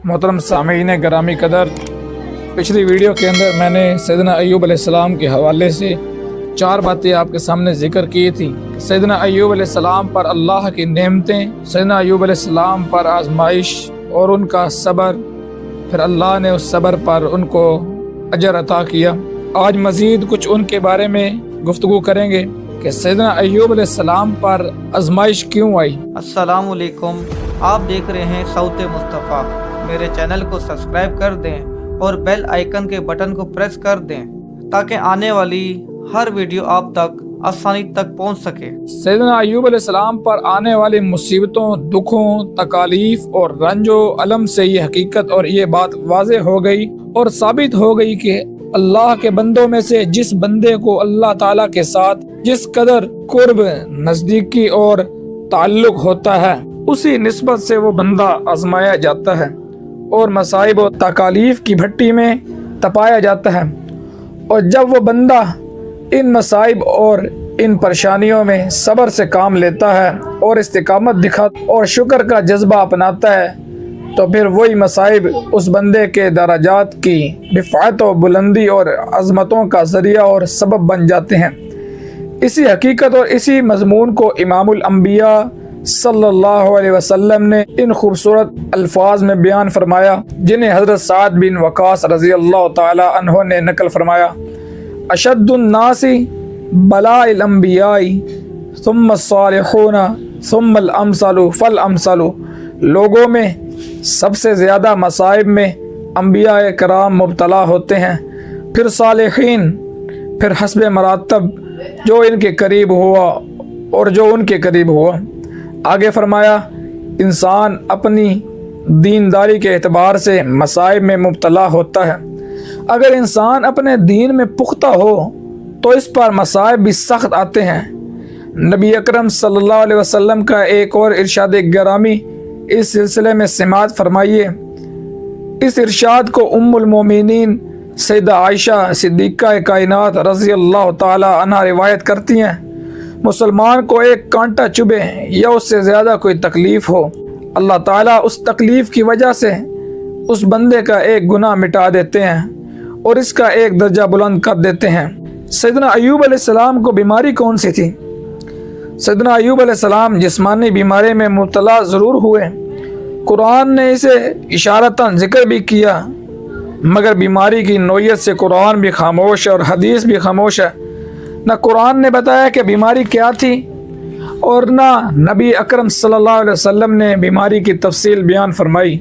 मोहतरम सामीन गरामी कदर, पिछली वीडियो के अंदर मैंने सैयदना अय्यूब अलैहिस्सलाम के हवाले से 4 बातें आपके सामने जिक्र की थी। सैयदना अय्यूब अलैहिस्सलाम पर अल्लाह की नेमतें, सैयदना अय्यूब अलैहिस्सलाम पर आजमाइश और उनका सब्र, फिर अल्लाह ने उस सब्र पर उनको अजर अता किया। आज मज़ीद कुछ उनके बारे में गुफ्तगू करेंगे कि सैयदना अय्यूब अलैहिस्सलाम पर आजमाइश क्यों आई। अस्सलाम वालेकुम, आप देख रहे हैं सौते मुस्तफ़ा। मेरे चैनल को सब्सक्राइब कर दें और बेल आइकन के बटन को प्रेस कर दें ताकि आने वाली हर वीडियो आप तक आसानी तक पहुंच सके। सैयदना अय्यूब अलैहिस्सलाम पर आने वाली मुसीबतों, दुखों, तकालीफ और रंजो अलम से ये हकीकत और ये बात वाज़ेह हो गई और साबित हो गई कि अल्लाह के बंदों में से जिस बंदे को अल्लाह ताला के साथ जिस कदर कुर्ब, नजदीकी और ताल्लुक होता है, उसी निस्बत से वो बंदा आजमाया जाता है और मसाइब और तकालीफ की भट्टी में तपाया जाता है। और जब वो बंदा इन मसाइब और इन परेशानियों में सब्र से काम लेता है और इस्तिकामत दिखाता और शुक्र का जज्बा अपनाता है, तो फिर वही मसाइब उस बंदे के दराजात की रिफ़ात और बुलंदी और अज़मतों का ज़रिया और सबब बन जाते हैं। इसी हकीकत और इसी मज़मून को इमामुल अंबिया सल्लल्लाहु अलैहि वसल्लम ने इन खूबसूरत अल्फाज में बयान फरमाया, जिन्हें हज़रत साद बिन वक़ास रज़ी अल्लाह ताला अन्हु ने नकल फरमाया। अशद्दुन नासी बलाइल अंबियाई सुम्मा सालिहूना सुम्मल अमसलु फल अमसलु। लोगों में सबसे ज़्यादा मसाइब में अंबिया कराम मुब्तला होते हैं, फिर सालिहीन, फिर हस्ब मरातब जो इनके करीब हुआ और जो उनके करीब हुआ। आगे फरमाया, इंसान अपनी दीनदारी के एतबार से मसाइब में मुब्तला होता है। अगर इंसान अपने दीन में पुख्ता हो तो इस पर मसाइब भी सख्त आते हैं। नबी अकरम सल्लल्लाहु अलैहि वसल्लम का एक और इरशाद गिरामी इस सिलसिले में समाअत फरमाइए। इस इरशाद को उम्मुल मोमिनीन सैयदा आयशा सिद्दीक़ा कायनात रज़ी अल्लाह ताला अन्हा रिवायत करती हैं। मुसलमान को एक कांटा चुभे या उससे ज़्यादा कोई तकलीफ़ हो, अल्लाह ताला उस तकलीफ़ की वजह से उस बंदे का एक गुनाह मिटा देते हैं और इसका एक दर्जा बुलंद कर देते हैं। सैयदना अय्यूब अलैहिस्सलाम को बीमारी कौन सी थी? सैयदना अय्यूब अलैहिस्सलाम जिस्मानी बीमारी में मुब्तला ज़रूर हुए, कुरान ने इसे इशारतन जिक्र भी किया, मगर बीमारी की नौयत से कुरान भी खामोश और हदीस भी खामोश है। न कुरान ने बताया कि बीमारी क्या थी और न नबी अकरम सल्लल्लाहु अलैहि वसल्लम ने बीमारी की तफसील बयान फरमाई।